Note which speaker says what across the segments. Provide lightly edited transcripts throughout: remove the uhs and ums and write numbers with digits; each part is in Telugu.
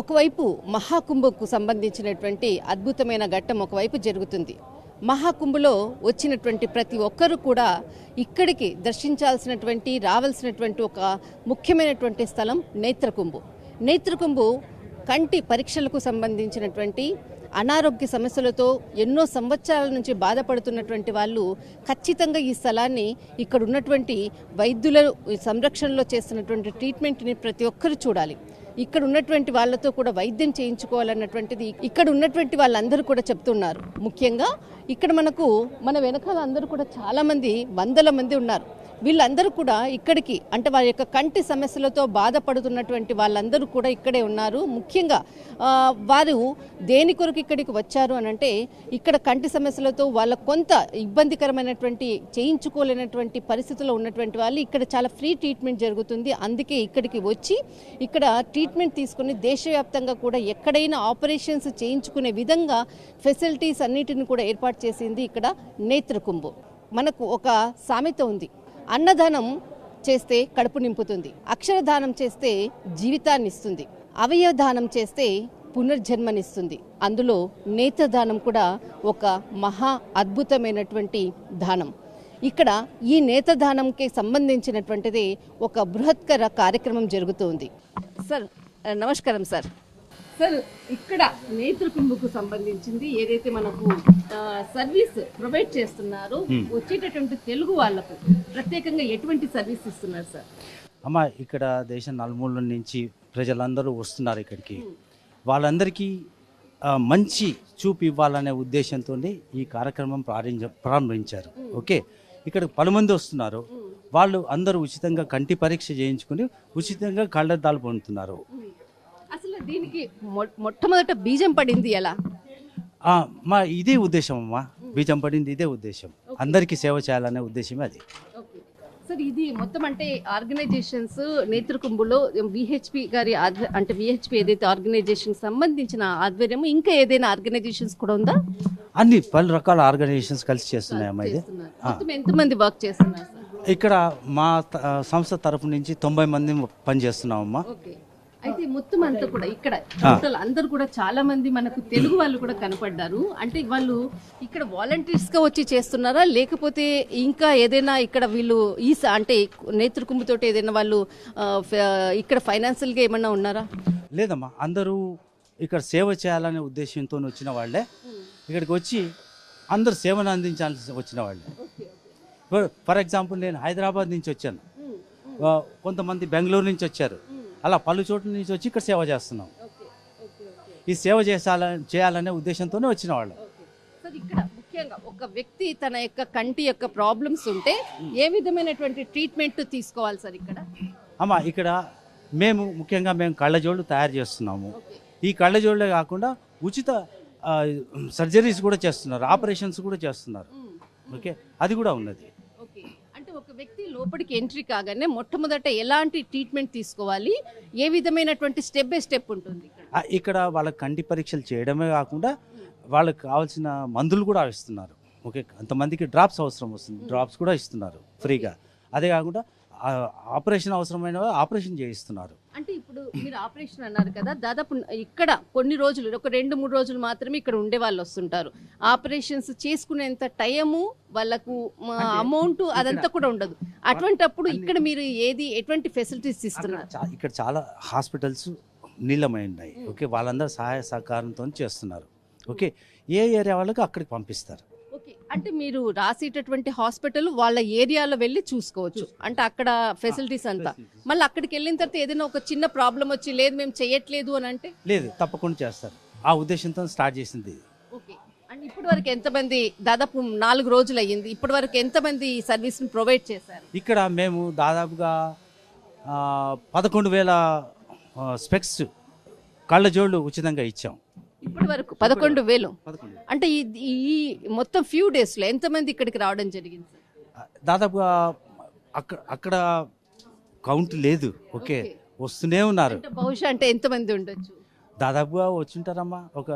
Speaker 1: ఒకవైపు మహాకుంభకు సంబంధించినటువంటి అద్భుతమైన ఘట్టం ఒకవైపు జరుగుతుంది. మహాకుంభలో వచ్చినటువంటి ప్రతి ఒక్కరూ కూడా ఇక్కడికి దర్శించాల్సినటువంటి రావాల్సినటువంటి ఒక ముఖ్యమైనటువంటి స్థలం నేత్రకుంభు. నేత్రకుంభు కంటి పరీక్షలకు సంబంధించినటువంటి అనారోగ్య సమస్యలతో ఎన్నో సంవత్సరాల నుంచి బాధపడుతున్నటువంటి వాళ్ళు ఖచ్చితంగా ఈ స్థలాన్ని ఇక్కడ ఉన్నటువంటి వైద్యుల సంరక్షణలో చేస్తున్నటువంటి ట్రీట్మెంట్ని ప్రతి ఒక్కరు చూడాలి. ఇక్కడ ఉన్నటువంటి వాళ్ళతో కూడా వైద్యం చేయించుకోవాలన్నటువంటిది ఇక్కడ ఉన్నటువంటి వాళ్ళందరూ కూడా చెప్తున్నారు. ముఖ్యంగా ఇక్కడ మన వెనకాల అందరూ కూడా చాలామంది వందల మంది ఉన్నారు. వీళ్ళందరూ కూడా ఇక్కడికి అంటే వారి యొక్క కంటి సమస్యలతో బాధపడుతున్నటువంటి వాళ్ళందరూ కూడా ఇక్కడే ఉన్నారు. ముఖ్యంగా వారు దేని కొరకు ఇక్కడికి వచ్చారు అని అంటే ఇక్కడ కంటి సమస్యలతో వాళ్ళ కొంత ఇబ్బందికరమైనటువంటి చేయించుకోలేనటువంటి పరిస్థితుల్లో ఉన్నటువంటి వాళ్ళు ఇక్కడ చాలా ఫ్రీ ట్రీట్మెంట్ జరుగుతుంది. అందుకే ఇక్కడికి వచ్చి ఇక్కడ ట్రీట్మెంట్ తీసుకుని దేశవ్యాప్తంగా కూడా ఎక్కడైనా ఆపరేషన్స్ చేయించుకునే విధంగా ఫెసిలిటీస్ అన్నిటిని కూడా ఏర్పాటు చేసింది ఇక్కడ నేత్రకుంభు. మనకు ఒక సామెత ఉంది, అన్నదానం చేస్తే కడుపు నింపుతుంది, అక్షరదానం చేస్తే జీవితాన్ని ఇస్తుంది, అవయవదానం చేస్తే పునర్జన్మనిస్తుంది. అందులో నేత్రదానం కూడా ఒక మహా అద్భుతమైనటువంటి దానం. ఇక్కడ ఈ నేత్రదానంకి సంబంధించినటువంటిది ఒక బృహత్కర కార్యక్రమం జరుగుతుంది. సార్ నమస్కారం సార్. సార్ ఇక్కడ నేత్రకుంభకు సంబంధించింది ఏదైతే మనకు సర్వీస్ ప్రొవైడ్ చేస్తున్నారో వచ్చేటటువంటి తెలుగు వాళ్ళకు ప్రత్యేకంగా ఎటువంటి సర్వీస్ ఇస్తున్నారు సార్?
Speaker 2: అమ్మ ఇక్కడ దేశం నలుమూల నుంచి ప్రజలందరూ వస్తున్నారు ఇక్కడికి. వాళ్ళందరికీ మంచి చూపు ఇవ్వాలనే ఉద్దేశంతో ఈ కార్యక్రమం ప్రారంభించారు. ఓకే, ఇక్కడ పలుమంది వస్తున్నారు. వాళ్ళు అందరూ ఉచితంగా కంటి పరీక్ష చేయించుకుని ఉచితంగా కళ్ళద్దాలు పొందుతున్నారు.
Speaker 1: అసలు దీనికి మొట్టమొదట బీజం పడింది ఎలా?
Speaker 2: మా ఇదే ఉద్దేశం అమ్మా, బీజం పడింది ఇదే ఉద్దేశం, అందరికీ సేవ చేయాలనే ఉద్దేశమే అది.
Speaker 1: సార్ ఇది మొత్తం అంటే ఆర్గనైజేషన్స్ నేత్రకుంభులో విహెచ్పి గారి అంటే విహెచ్పి ఏదైతే ఆర్గనైజేషన్ సంబంధించిన ఆధ్వర్యం ఇంకా ఏదైనా ఆర్గనైజేషన్స్ కూడా ఉందా?
Speaker 2: అన్ని పలు రకాల ఆర్గనైజేషన్స్ కలిసి చేస్తున్నాయమ్మా. ఇది
Speaker 1: ఎంతమంది వర్క్ చేస్తున్నారు సార్?
Speaker 2: ఇక్కడ మా సంస్థ తరఫు నుంచి 90 మంది పనిచేస్తున్నామమ్మా.
Speaker 1: అయితే మొత్తం అంతా కూడా ఇక్కడ టోటల్ అందరు కూడా చాలా మంది మనకు తెలుగు వాళ్ళు కూడా కనపడ్డారు. అంటే వాళ్ళు ఇక్కడ వాలంటీర్స్ గా వచ్చి చేస్తున్నారా లేకపోతే ఇంకా ఏదైనా ఇక్కడ వీళ్ళు అంటే నేత్రకుంభతోటి ఏదైనా వాళ్ళు ఇక్కడ ఫైనాన్షియల్ గా ఏమన్నా ఉన్నారా?
Speaker 2: లేదమ్మా, అందరూ ఇక్కడ సేవ చేయాలనే ఉద్దేశంతో వచ్చిన వాళ్ళే. ఇక్కడికి వచ్చి అందరు సేవను అందించాల్సి వచ్చిన వాళ్ళే. ఫర్ ఎగ్జాంపుల్ నేను హైదరాబాద్ నుంచి వచ్చాను, కొంతమంది బెంగళూరు నుంచి వచ్చారు, అలా పలు చోట్ల నుంచి వచ్చి ఇక్కడ సేవ చేస్తున్నాం. ఈ సేవ చేయాలనే ఉద్దేశంతోనే వచ్చిన వాళ్ళు.
Speaker 1: ఇక్కడ ముఖ్యంగా ఒక వ్యక్తి తన యొక్క కంటి యొక్క ప్రాబ్లమ్స్ ఉంటే ఏ విధమైనటువంటి ట్రీట్మెంట్ తీసుకోవాలి సార్ ఇక్కడ?
Speaker 2: అమ్మా ఇక్కడ ముఖ్యంగా మేము కళ్ళజోళ్ళు తయారు చేస్తున్నాము. ఈ కళ్ళజోళ్ళే కాకుండా ఉచిత సర్జరీస్ కూడా చేస్తున్నారు, ఆపరేషన్స్ కూడా చేస్తున్నారు. ఓకే, అది కూడా ఉన్నది.
Speaker 1: అంటే ఒక వ్యక్తి లోపలికి ఎంట్రీ కాగానే మొట్టమొదట ఎలాంటి ట్రీట్మెంట్ తీసుకోవాలి, ఏ విధమైనటువంటి స్టెప్ బై స్టెప్ ఉంటుంది
Speaker 2: ఇక్కడ? వాళ్ళకి కంటి పరీక్షలు చేయడమే కాకుండా వాళ్ళకి కావాల్సిన మందులు కూడా ఇస్తున్నారు. ఓకే, అంతమందికి డ్రాప్స్ అవసరం వస్తుంది, డ్రాప్స్ కూడా ఇస్తున్నారు ఫ్రీగా. అదే కాకుండా ఆపరేషన్ అవసరమైన ఆపరేషన్ చేయిస్తున్నారు.
Speaker 1: అంటే ఇప్పుడు మీరు ఆపరేషన్ అన్నారు కదా, దాదాపు ఇక్కడ కొన్ని రోజులు ఒక 2-3 రోజులు మాత్రమే ఇక్కడ ఉండే వాళ్ళు వస్తుంటారు. ఆపరేషన్స్ చేసుకునేంత టైము వాళ్ళకు అమౌంట్ అదంతా కూడా ఉండదు. అటువంటప్పుడు ఇక్కడ మీరు ఎటువంటి ఫెసిలిటీస్ ఇస్తున్నారు?
Speaker 2: ఇక్కడ చాలా హాస్పిటల్స్ నీలమై ఉన్నాయి. ఓకే, వాళ్ళందరూ సహాయ సహకారంతో చేస్తున్నారు. ఓకే, ఏ ఏరియా వాళ్ళకి అక్కడికి పంపిస్తారు.
Speaker 1: అంటే మీరు రాసేటటువంటి హాస్పిటల్ వాళ్ళ ఏరియాలో వెళ్ళి చూసుకోవచ్చు. అంటే అక్కడ ఫెసిలిటీస్ అంతా మళ్ళీ అక్కడికి వెళ్ళిన తర్వాత ఏదైనా ఒక చిన్న ప్రాబ్లం వచ్చి లేదు మేము చేయట్లేదు అని అంటే
Speaker 2: లేదు, తప్పకుండా చేస్తారు. ఆ ఉద్దేశంతో స్టార్ట్ చేసింది.
Speaker 1: ఓకే, అంటే ఇప్పటి వరకు ఎంతమంది, దాదాపు 4 రోజులు అయ్యింది, ఇప్పటి వరకు ఎంతమంది సర్వీస్ ప్రొవైడ్ చేశారు?
Speaker 2: ఇక్కడ మేము దాదాపుగా 11,000 స్పెక్స్ కళ్ళజోళ్ళు ఉచితంగా ఇచ్చాం.
Speaker 1: ఇప్పటి వరకు 11,000. అంటే ఈ మొత్తం ఫ్యూ డేస్ లో ఎంతమంది ఇక్కడికి రావడం జరిగింది?
Speaker 2: దాదాపుగా అక్కడ కౌంట్ లేదు. ఓకే, వస్తూనే ఉన్నారు.
Speaker 1: బహుశా అంటే ఎంతమంది ఉండొచ్చు?
Speaker 2: దాదాపుగా వచ్చుంటారమ్మా, ఒక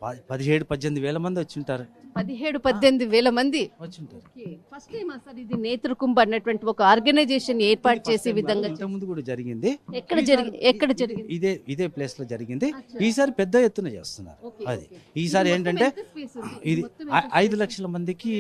Speaker 2: 17-18 వేల మంది వచ్చి ఉంటారు.
Speaker 1: 17-18 వేల మంది
Speaker 2: వచ్చి ఉంటారు.
Speaker 1: ఫస్ట్ టైం సార్ ఇది నేత్రకుంభ అన్నటువంటి ఒక ఆర్గనైజేషన్ ఏర్పాటు చేసే విధంగా
Speaker 2: ఇంత ముందు కూడా జరిగింది.
Speaker 1: ఎక్కడ జరిగింది?
Speaker 2: ఇదే ప్లేస్ లో జరిగింది. ఈసారి పెద్ద ఎత్తున చేస్తున్నారు. అది ఈసారి ఏంటంటే ఇది 5 లక్షల మందికి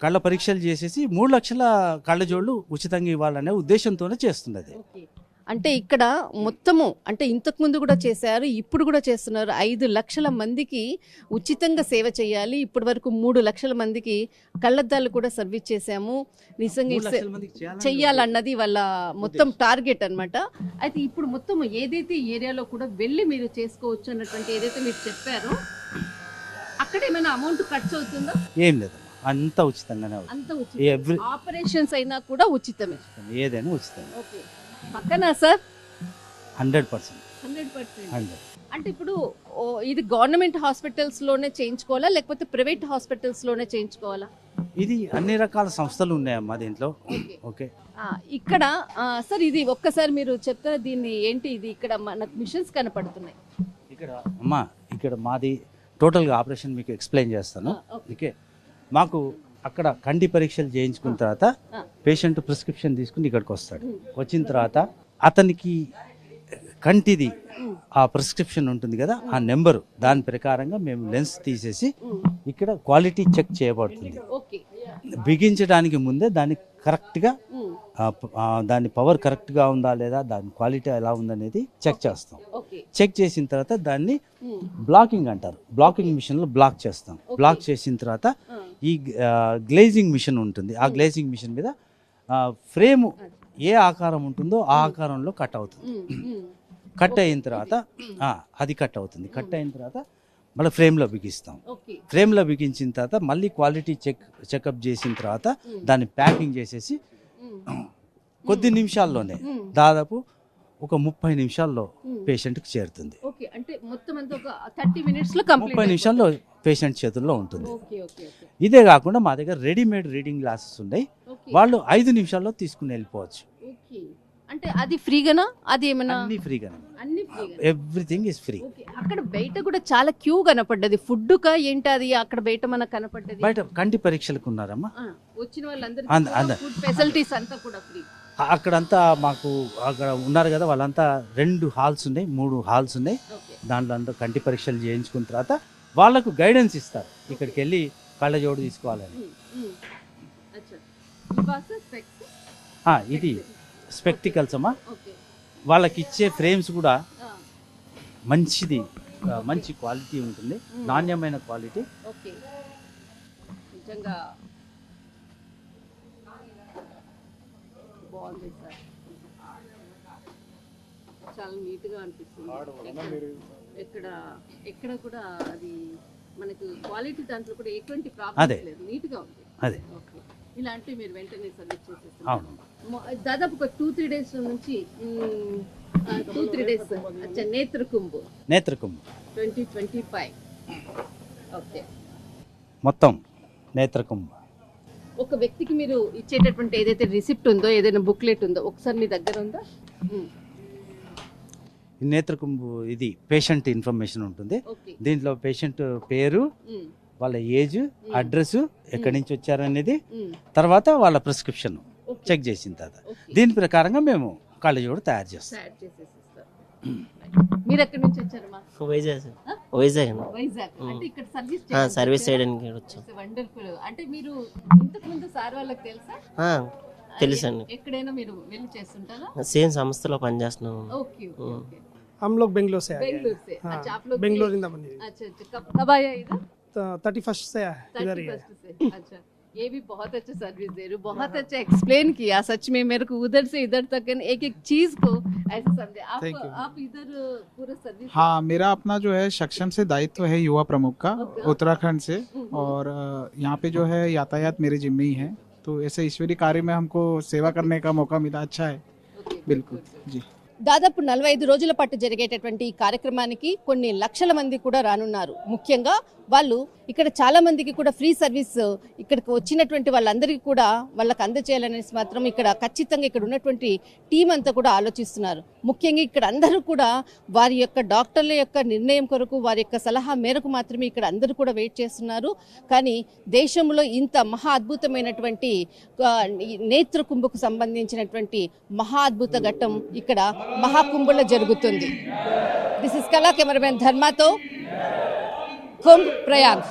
Speaker 2: కళ్ళ పరీక్షలు చేసేసి 3 లక్షల కళ్ళజోళ్ళు ఉచితంగా ఇవ్వాలనే ఉద్దేశంతోనే చేస్తున్నది.
Speaker 1: అంటే ఇక్కడ మొత్తము అంటే ఇంతకు ముందు కూడా చేశారు, ఇప్పుడు కూడా చేస్తున్నారు. 5 లక్షల మందికి ఉచితంగా సేవ చేయాలి. ఇప్పటి వరకు 3 లక్షల మందికి కళ్ళద్దాలు కూడా సర్వీస్ చేశాము. నిజంగా చెయ్యాలన్నది వాళ్ళ మొత్తం టార్గెట్ అన్నమాట. అయితే ఇప్పుడు మొత్తం ఏదైతే ఏరియాలో కూడా వెళ్ళి మీరు చేసుకోవచ్చు అన్నటువంటి ఏదైతే మీరు చెప్పారో అక్కడ ఏమైనా అమౌంట్ ఖర్చు అవుతుందా?
Speaker 2: ఏం లేదు, అంతా ఉచితంగానే అవుతుంది.
Speaker 1: అంతా ఉచితం. ఆపరేషన్స్ అయినా కూడా ఉచితమే,
Speaker 2: ఏదైనా ఉచితమే.
Speaker 1: ఓకే. పక్కన సార్
Speaker 2: 100%.
Speaker 1: 100%. అంటే ఇప్పుడు ఇది గవర్నమెంట్ హాస్పిటల్స్ లోనే చేయించుకోవాలా లేకపోతే ప్రైవేట్ హాస్పిటల్స్ లోనే చేయించుకోవాలా?
Speaker 2: ఇది అన్ని రకాల సంస్థలు ఉన్నాయమ్మా దీంట్లో. ఓకే.
Speaker 1: ఇక్కడ సార్ ఇది ఒక్కసారి మీరు చెప్తారా దీన్ని ఏంటి? ఇది ఇక్కడ మనకు మిషన్స్ కనపడుతున్నాయి.
Speaker 2: ఇక్కడ మాది టోటల్గా ఆపరేషన్ మీకు ఎక్స్ప్లెయిన్ చేస్తాను. ఓకే. మాకు అక్కడ కంటి పరీక్షలు చేయించుకున్న తర్వాత పేషెంట్ ప్రిస్క్రిప్షన్ తీసుకుని ఇక్కడికి వస్తాడు. వచ్చిన తర్వాత అతనికి కంటిది ఆ ప్రిస్క్రిప్షన్ ఉంటుంది కదా, ఆ నెంబరు దాని ప్రకారంగా మేము లెన్స్ తీసేసి ఇక్కడ క్వాలిటీ చెక్ చేయబడుతుంది. బిగించడానికి ముందే దాన్ని కరెక్ట్గా దాని పవర్ కరెక్ట్గా ఉందా లేదా, దాని క్వాలిటీ ఎలా ఉందనేది చెక్ చేస్తాం. చెక్ చేసిన తర్వాత దాన్ని బ్లాకింగ్ అంటారు. బ్లాకింగ్ మిషన్లో బ్లాక్ చేస్తాం. బ్లాక్ చేసిన తర్వాత ఈ గ్లేజింగ్ మిషన్ ఉంటుంది. ఆ గ్లేజింగ్ మిషన్ మీద ఫ్రేమ్ ఏ ఆకారం ఉంటుందో ఆ ఆకారంలో కట్ అవుతుంది. కట్ అయిన తర్వాత అది కట్ అవుతుంది. కట్ అయిన తర్వాత మళ్ళీ ఫ్రేమ్లో బిగిస్తాం. ఫ్రేమ్లో బిగించిన తర్వాత మళ్ళీ క్వాలిటీ చెకప్ చేసిన తర్వాత దాన్ని ప్యాకింగ్ చేసేసి కొద్ది నిమిషాల్లోనే దాదాపు ఒక 30 నిమిషాల్లో పేషెంట్కి చేరుతుంది. 30 నిమిషాల్లో పేషెంట్ చేతుల్లో ఉంటుంది. ఇదే కాకుండా మా దగ్గర రెడీమేడ్ రీడింగ్ గ్లాసెస్ ఉన్నాయి. వాళ్ళు 5 నిమిషాల్లో తీసుకుని వెళ్ళిపోవచ్చు.
Speaker 1: అంటే అది ఫ్రీగానా? అది ఏమన్నా?
Speaker 2: అన్ని ఫ్రీగానే, ఎవ్రీథింగ్ ఇస్ ఫ్రీ.
Speaker 1: అక్కడ బయట కూడా చాలా క్యూ కనపడ్డది. ఫుడ్ కా ఏంటి అది అక్కడ బయట మనకు కనపడ్డది?
Speaker 2: బయట కంటి పరీక్షలకు ఉన్నారమ్మా
Speaker 1: వచ్చిన వాళ్ళందరూ ఫుడ్ ఫెసిలిటీస్ అంతా కూడా ఫ్రీ.
Speaker 2: అక్కడంతా మాకు అక్కడ ఉన్నారు కదా వాళ్ళంతా 2 హాల్స్ ఉన్నాయి, 3 హాల్స్ ఉన్నాయి. దాంట్లో అంతా కంటి పరీక్షలు చేయించుకున్న తర్వాత వాళ్ళకు గైడెన్స్ ఇస్తారు, ఇక్కడికి వెళ్ళి కళ్ళజోడు తీసుకోవాలని. ఇది స్పెక్టికల్స్ అమ్మా. వాళ్ళకి ఇచ్చే ఫ్రేమ్స్ కూడా మంచిది, మంచి క్వాలిటీ ఉంటుంది, నాణ్యమైన క్వాలిటీ.
Speaker 1: నిజంగా బాగుంది సార్, చాలా నీట్గా అనిపిస్తుంది. ఎక్కడ కూడా అది మనకు క్వాలిటీ దాంట్లో కూడా ఎటువంటి ప్రాబ్లం లేదు, నీట్గా ఉంది.
Speaker 2: అదే
Speaker 1: ఇలాంటివి మీరు వెంటనే సబ్మిట్ చేసేస్తారు. దాదాపు ఒక 2-3 డేస్ నుంచి 2-3 డేస్ నేత్రకుంభ 2025. ఓకే, మొత్తం
Speaker 2: నేత్రకుంభ.
Speaker 1: ఒక వ్యక్తికి మీరు ఇచ్చేటటువంటి ఏదైతే రిసిప్ట్ ఉందో, ఏదైనా బుక్లెట్ ఉందో ఒకసారి మీ దగ్గర ఉందా?
Speaker 2: నేత్రకుంభ ఇది పేషెంట్ ఇన్ఫర్మేషన్ ఉంటుంది. దీంట్లో పేషెంట్ పేరు, వాళ్ళ ఏజ్, అడ్రస్, ఎక్కడి నుంచి వచ్చారు అనేది, తర్వాత వాళ్ళ ప్రిస్క్రిప్షన్ చెక్ చేసిన తర్వాత దీని ప్రకారంగా మేము కళ్ళజోడు తయారు చేస్తాం.
Speaker 1: మీరు ఎక్కడి నుంచి వచ్చారమ్మా?
Speaker 3: వైజాగ్.
Speaker 1: అంటే ఇక్కడ
Speaker 3: సర్వీస్ చేయడానికి వచ్చాం.
Speaker 1: వండర్ఫుల్. అంటే మీరు ఇంతకు ముందు సార్ వాళ్ళకి తెలుసా?
Speaker 3: తెలుసండి.
Speaker 1: ఎక్కడైనా మీరు వెళ్ళి చేస్తుంటారా?
Speaker 3: సేమ్ సంస్థలో పనిచేస్తున్నాం.
Speaker 1: Okay okay.
Speaker 4: हम लोग बेंगलोर से आए हैं।
Speaker 1: अच्छा, आप लोग
Speaker 4: बेंगलोर इंदा मंदिर।
Speaker 1: अच्छा, कब आया इधर?
Speaker 4: 31st से आया इधर ही है।
Speaker 1: अच्छा, ये भी बहुत अच्छा सर्विस दे रहे हो, बहुत अच्छा एक्सप्लेन किया। सच में मेरे को उधर से इधर तक एक एक चीज को ऐसे समझे आप इधर पूरा सर्विस।
Speaker 5: हाँ, मेरा अपना जो है सक्षम से दायित्व है युवा प्रमुख का, उत्तराखंड से, और यहाँ पे जो है यातायात मेरे जिम्मे ही है। तो ऐसे ईश्वरीय कार्य में हमको सेवा करने का मौका मिला, अच्छा है। बिल्कुल जी।
Speaker 1: దాదాపు 45 రోజుల పాటు జరిగేటటువంటి ఈ కార్యక్రమానికి కొన్ని లక్షల మంది కూడా రానున్నారు. ముఖ్యంగా వాళ్ళు ఇక్కడ చాలా మందికి కూడా ఫ్రీ సర్వీస్ ఇక్కడికి వచ్చినటువంటి వాళ్ళందరికీ కూడా వాళ్ళకి అందజేయాలనేసి మాత్రం ఇక్కడ ఖచ్చితంగా ఇక్కడ ఉన్నటువంటి టీం అంతా కూడా ఆలోచిస్తున్నారు. ముఖ్యంగా ఇక్కడ అందరూ కూడా వారి యొక్క డాక్టర్ల యొక్క నిర్ణయం కొరకు వారి యొక్క సలహా మేరకు మాత్రమే ఇక్కడ అందరూ కూడా వెయిట్ చేస్తున్నారు. కానీ దేశంలో ఇంత మహా అద్భుతమైనటువంటి నేత్రకుంభకు సంబంధించినటువంటి మహా అద్భుత ఘట్టం ఇక్కడ మహాకుంభలో జరుగుతుంది. దిస్ ఇస్ కళా కెమెరామెన్ ధర్మాతో కుంభ్ ప్రయాగ్.